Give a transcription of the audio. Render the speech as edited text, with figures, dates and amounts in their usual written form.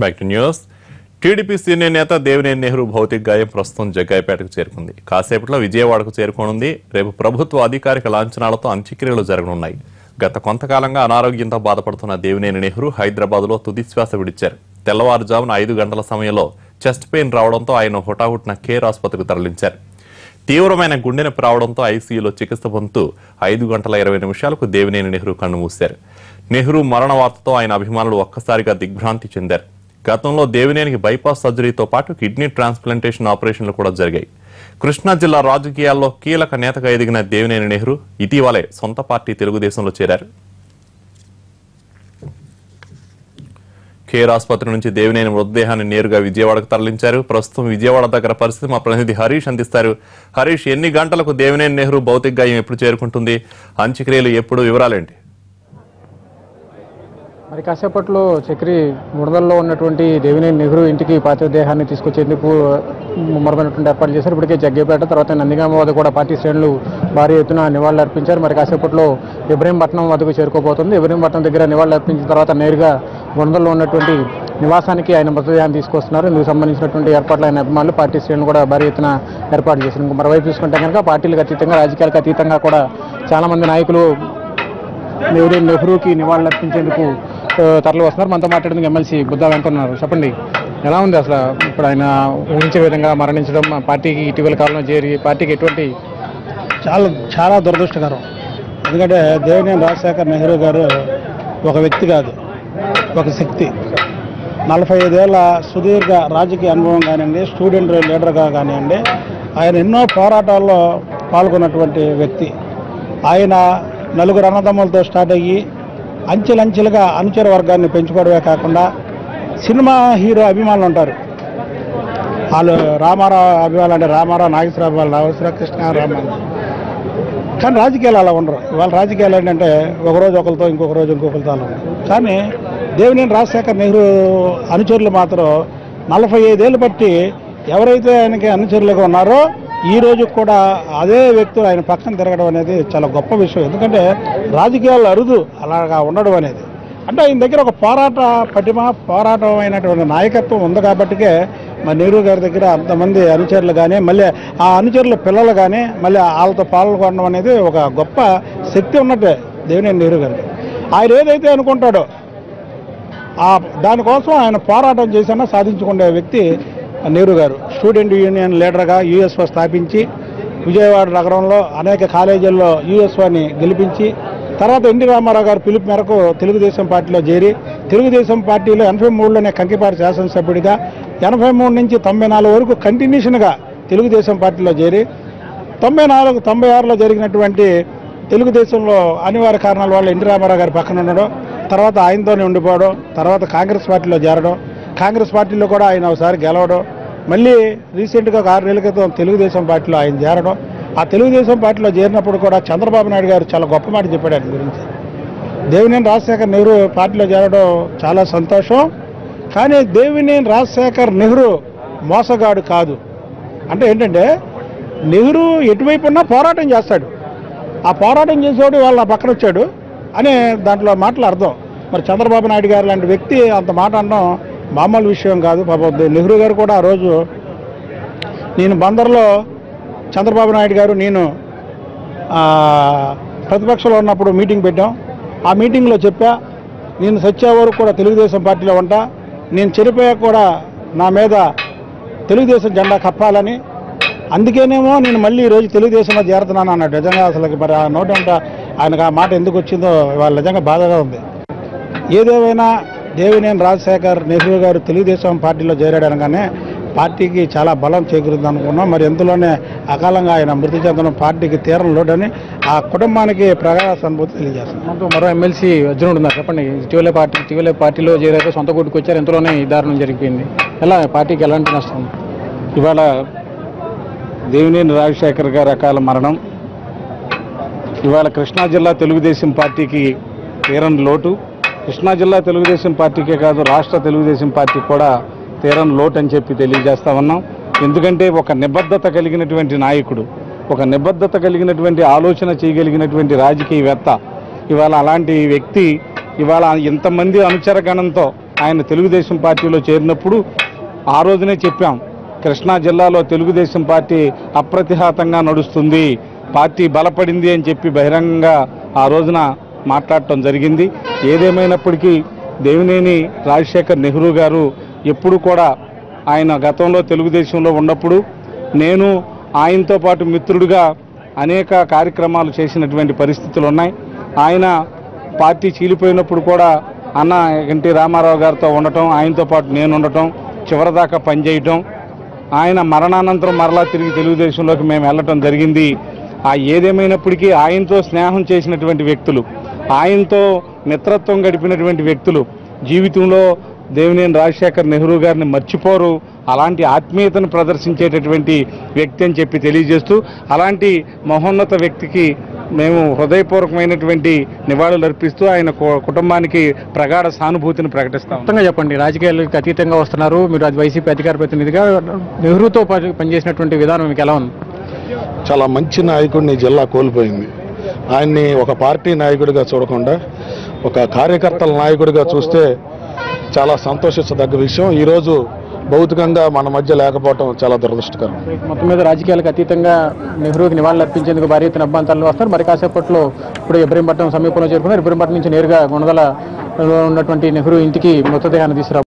Back to news. TDP senior నేత దేవినేని నెహ్రూ భౌతిక గాయం ప్రస్తుతం జగ్గాయపేటకు చేరుకుంది. కాసేపట్లో విజయవాడకు చేరుకోనుంది. రేపు ప్రభుత్వ అధికారిక లాంఛనాలతో అంత్యక్రియలు జరగనున్నాయి. గత కొంతకాలంగా అనారోగ్యంతో బాధపడుతున్న దేవినేని నెహ్రూ హైదరాబాద్లో తుదిశ్వాస విడిచారు. తెల్లవారుజామున 5 గంటల సమయంలో చెస్ట్ పెయిన్ రావడంతో ఆయన హుటాహుటిన కేర్ ఆసుపత్రికి తరలించారు. తీవ్రమైన గుండె నొప్పి రావడంతో ఐసీయూలో చికిత్స పొందుతూ 5 గంటల 20 నిమిషాలకు దేవినేని నెహ్రూ కన్నుమూశారు. నెహ్రూ మరణ వార్తతో ఆయన అభిమానులు ఒక్కసారిగా దిగ్భ్రాంతి చెందారు. గతంలో దేవినేనికి బైపాస్ సర్జరీతో పాటు కిడ్నీ ట్రాన్స్ప్లాంటేషన్ ఆపరేషన్లు కూడా జరిగాయి. కృష్ణా జిల్లా రాజకీయాల్లో కీలక నేతగా ఎదిగిన దేవినేని నెహ్రూ ఇటీవలే సొంత పార్టీ తెలుగుదేశంలో చేరారు. కేర్ ఆసుపత్రి నుంచి దేవినేని మృతదేహాన్ని నేరుగా విజయవాడకు తరలించారు. ప్రస్తుతం విజయవాడ దగ్గర పరిస్థితి మా ప్రతినిధి హరీష్ అందిస్తారు. హరీష్, ఎన్ని గంటలకు దేవినేని నెహ్రూ భౌతిక గాయం ఎప్పుడు చేరుకుంటుంది? అంత్యక్రియలు ఎప్పుడు? వివరాలేంటి? మరి కాసేపట్లో చక్రి బురదల్లో ఉన్నటువంటి దేవినేని నెహ్రూ ఇంటికి పార్థివ దేహాన్ని తీసుకొచ్చేందుకు ముమ్మరమైనటువంటి ఏర్పాట్లు చేశారు. ఇప్పటికే జగ్గేపేట తర్వాత నందిగామ వద్ద కూడా పార్టీ శ్రేణులు భారీ ఎత్తున నివాళులు అర్పించారు. మరి కాసేపట్లో ఇబ్రహీంపట్నం వద్దకు చేరుకోబోతుంది. ఇబ్రహీంపట్నం దగ్గర నివాళులు అర్పించిన తర్వాత నేరుగా బురదల్లో ఉన్నటువంటి నివాసానికి ఆయన మృతదేహాన్ని తీసుకొస్తున్నారు. ఇందుకు సంబంధించినటువంటి ఏర్పాట్లు ఆయన అభిమానులు పార్టీ శ్రేణులు కూడా భారీ ఎత్తున ఏర్పాటు చేశారు. ఇంకో మరోవైపు చూసుకుంటే కనుక పార్టీలకు అతీతంగా రాజకీయాలకు అతీతంగా కూడా చాలామంది నాయకులు దేవినేని నెహ్రూకి నివాళులు అర్పించేందుకు తరలి వస్తున్నారు. మనతో మాట్లాడేందుకు ఎమ్మెల్సీ బుద్ధా వెంకన్నారు. చెప్పండి, ఎలా ఉంది అసలు ఇప్పుడు ఆయన ఊహించే విధంగా మరణించడం, పార్టీకి ఇటీవల కాలంలో చేరి పార్టీకి ఎటువంటి? చాలా దురదృష్టకరం. ఎందుకంటే దేవినేని రాజశేఖర్ నెహ్రూ గారు ఒక వ్యక్తి కాదు, ఒక శక్తి. 45 ఏళ్ల సుదీర్ఘ రాజకీయ అనుభవం కానివ్వండి, స్టూడెంట్ లీడర్గా కానివ్వండి, ఆయన ఎన్నో పోరాటాల్లో పాల్గొన్నటువంటి వ్యక్తి. ఆయన నలుగురు అన్నదమ్ములతో స్టార్ట్ అయ్యి అంచెలంచెలుగా అనుచర వర్గాన్ని పెంచుకోవడమే కాకుండా సినిమా హీరో అభిమానులు ఉంటారు. వాళ్ళు రామారావు అభిమానులు అంటే రామారావు, నాగేశ్వర అభిమానులు, నాగేశ్వర కృష్ణ రామారావు. కానీ రాజకీయాలు అలా ఉండరు. ఇవాళ రాజకీయాలు ఏంటంటే ఒకరోజు ఒకరితో, ఇంకొక రోజు ఇంకొకరితో అలా ఉండరు. కానీ దేవినేని రాజశేఖర్ నెహ్రూ అనుచరులు మాత్రం 45 ఏళ్ళు బట్టి ఎవరైతే ఆయనకి అనుచరులుగా ఉన్నారో ఈ రోజు కూడా అదే వ్యక్తులు ఆయన పక్కన తిరగడం అనేది చాలా గొప్ప విషయం. ఎందుకంటే రాజకీయాల్లో అరుదు అలాగా ఉండడం అనేది. అంటే ఆయన దగ్గర ఒక పోరాట పటిమ, పోరాటమైనటువంటి నాయకత్వం ఉంది కాబట్టికే మరి నెహ్రూ గారి దగ్గర అంతమంది అనుచరులు కానీ, మళ్ళీ ఆ అనుచరుల పిల్లలు కానీ మళ్ళీ వాళ్ళతో పాల్గొనడం అనేది ఒక గొప్ప శక్తి ఉన్నట్టే దేవినేని నెహ్రూ గారికి. ఆయన ఏదైతే అనుకుంటాడో దానికోసం ఆయన పోరాటం చేసినా సాధించుకునే వ్యక్తి నెహ్రూ గారు. స్టూడెంట్ యూనియన్ లీడర్గా యూఎస్ఓ స్థాపించి విజయవాడ నగరంలో అనేక కాలేజీల్లో యూఎస్ఓని గెలిపించి తర్వాత ఎన్టీ రామారావు గారు పిలుపు మేరకు తెలుగుదేశం పార్టీలో చేరి తెలుగుదేశం పార్టీలో 83లోనే కంకిపాటి శాసనసభ్యుడిగా 83 నుంచి 94 వరకు కంటిన్యూషన్గా తెలుగుదేశం పార్టీలో చేరి 94, 96లో జరిగినటువంటి తెలుగుదేశంలో అనివార్య కారణాల వల్ల ఎన్టీ రామారావు గారి పక్కన ఉండడం, తర్వాత ఆయనతోనే ఉండిపోవడం, తర్వాత కాంగ్రెస్ పార్టీలో చేరడం, కాంగ్రెస్ పార్టీలో కూడా ఆయన ఒకసారి గెలవడం, మళ్ళీ రీసెంట్గా 6 నెలల క్రితం తెలుగుదేశం పార్టీలో ఆయన చేరడం. ఆ తెలుగుదేశం పార్టీలో చేరినప్పుడు కూడా చంద్రబాబు నాయుడు గారు చాలా గొప్ప మాట చెప్పాడు ఆయన గురించి. దేవినేని రాజశేఖర్ నెహ్రూ పార్టీలో చేరడం చాలా సంతోషం, కానీ దేవినేని రాజశేఖర్ నెహ్రూ మోసగాడు కాదు. అంటే ఏంటంటే నెహ్రూ ఎటువైపు ఉన్నా పోరాటం చేస్తాడు, ఆ పోరాటం చేసేవాడు వాళ్ళ పక్కన వచ్చాడు అనే దాంట్లో మాటలు అర్థం. మరి చంద్రబాబు నాయుడు గారు లాంటి వ్యక్తి అంత మాట అనడం మామూలు విషయం కాదు. పాపం నెహ్రూ గారు కూడా ఆ రోజు నేను బందర్లో చంద్రబాబు నాయుడు గారు నేను ప్రతిపక్షంలో ఉన్నప్పుడు మీటింగ్ పెట్టాం. ఆ మీటింగ్లో చెప్పా, నేను సచ్చే వరకు కూడా తెలుగుదేశం పార్టీలో ఉంటా, నేను చనిపోయాక కూడా నా మీద తెలుగుదేశం జెండా కప్పాలని, అందుకేనేమో నేను మళ్ళీ ఈరోజు తెలుగుదేశంలో చేరుతున్నాను అన్నాడు. నిజంగా అసలు మరి ఆ నోటంట ఆయనకు ఆ మాట ఎందుకు వచ్చిందో వాళ్ళ నిజంగా బాధగా ఉంది. ఏదేమైనా దేవినేని రాజశేఖర్ నెహ్రూ గారు తెలుగుదేశం పార్టీలో చేరాడు అనగానే పార్టీకి చాలా బలం చేకూరుంది అనుకున్నాం. మరి ఎంతలోనే అకాలంగా ఆయన మృతి చెందడం పార్టీకి తీరం లోడని ఆ కుటుంబానికి ప్రగాఢ సానుభూతి తెలియజేస్తున్నాం. మనతో మరో ఎమ్మెల్సీ అర్జునుడు ఉన్నారు. చెప్పండి, ఇటీవలే పార్టీలో చేరారు, సొంత గుడికి వచ్చారు, ఎంతలోనే ఈ దారుణం జరిగిపోయింది. ఎలా పార్టీకి ఎలాంటి నష్టం? ఇవాళ దేవినేని రాజశేఖర్ గారి అకాల మరణం ఇవాళ కృష్ణా జిల్లా తెలుగుదేశం పార్టీకి తీరని లోటు. కృష్ణా జిల్లా తెలుగుదేశం పార్టీకే కాదు, రాష్ట్ర తెలుగుదేశం పార్టీ కూడా తీరని లోటు అని చెప్పి తెలియజేస్తా ఉన్నాం. ఎందుకంటే ఒక నిబద్ధత కలిగినటువంటి నాయకుడు, ఒక నిబద్ధత కలిగినటువంటి ఆలోచన చేయగలిగినటువంటి రాజకీయవేత్త, ఇవాళ అలాంటి వ్యక్తి ఇవాళ ఇంతమంది అనుచరగణంతో ఆయన తెలుగుదేశం పార్టీలో చేరినప్పుడు ఆ రోజునే చెప్పాం, కృష్ణా జిల్లాలో తెలుగుదేశం పార్టీ అప్రతిహతంగా నడుస్తుంది, పార్టీ బలపడింది అని చెప్పి బహిరంగంగా ఆ రోజున మాట్లాడటం జరిగింది. ఏదేమైనప్పటికీ దేవినేని రాజశేఖర్ నెహ్రూ గారు ఎప్పుడు కూడా ఆయన గతంలో తెలుగుదేశంలో ఉన్నప్పుడు నేను ఆయనతో పాటు మిత్రుడిగా అనేక కార్యక్రమాలు చేసినటువంటి పరిస్థితులు ఉన్నాయి. ఆయన పార్టీ చీలిపోయినప్పుడు కూడా అన్న ఎన్టీ రామారావు గారితో ఉండటం, ఆయనతో పాటు నేను ఉండటం, చివరిదాకా పనిచేయటం, ఆయన మరణానంతరం మరలా తిరిగి తెలుగుదేశంలోకి మేము వెళ్ళటం జరిగింది. ఏదేమైనప్పటికీ ఆయనతో స్నేహం చేసినటువంటి వ్యక్తులు, ఆయనతో మిత్రత్వం గడిపినటువంటి వ్యక్తులు జీవితంలో దేవినేని రాజశేఖర్ నెహ్రూ గారిని మర్చిపోరు. అలాంటి ఆత్మీయతను ప్రదర్శించేటటువంటి వ్యక్తి అని చెప్పి తెలియజేస్తూ, అలాంటి మహోన్నత వ్యక్తికి మేము హృదయపూర్వకమైనటువంటి నివాళులు అర్పిస్తూ ఆయన కుటుంబానికి ప్రగాఢ సానుభూతిని ప్రకటిస్తాం. మొత్తంగా చెప్పండి, రాజకీయాలకు అతీతంగా వస్తున్నారు మీరు, అది వైసీపీ అధికార ప్రతినిధిగా నెహ్రూతో పనిచేసినటువంటి విధానం మీకు ఎలా ఉంది? చాలా మంచి నాయకుడిని జిల్లా కోల్పోయింది. ఆయన్ని ఒక పార్టీ నాయకుడిగా చూడకుండా ఒక కార్యకర్తల నాయకుడిగా చూస్తే చాలా సంతోషించదగ్గ విషయం. ఈరోజు భౌతికంగా మన మధ్య లేకపోవడం చాలా దురదృష్టకరం. మొత్తం మీద రాజకీయాలకు అతీతంగా నెహ్రూకి నివాళులు అర్పించేందుకు భారీ ఎత్తున అభ్యంతరాలు వస్తారు. మరి కాసేపట్లో ఇప్పుడు ఇబ్రహీంపట్నం సమీపంలో చేరుకున్నారు. ఇబ్రహీంపట్నం నుంచి నేరుగా గుణదలలో ఉన్నటువంటి నెహ్రూ ఇంటికి మృతదేహాన్ని తీసుకురా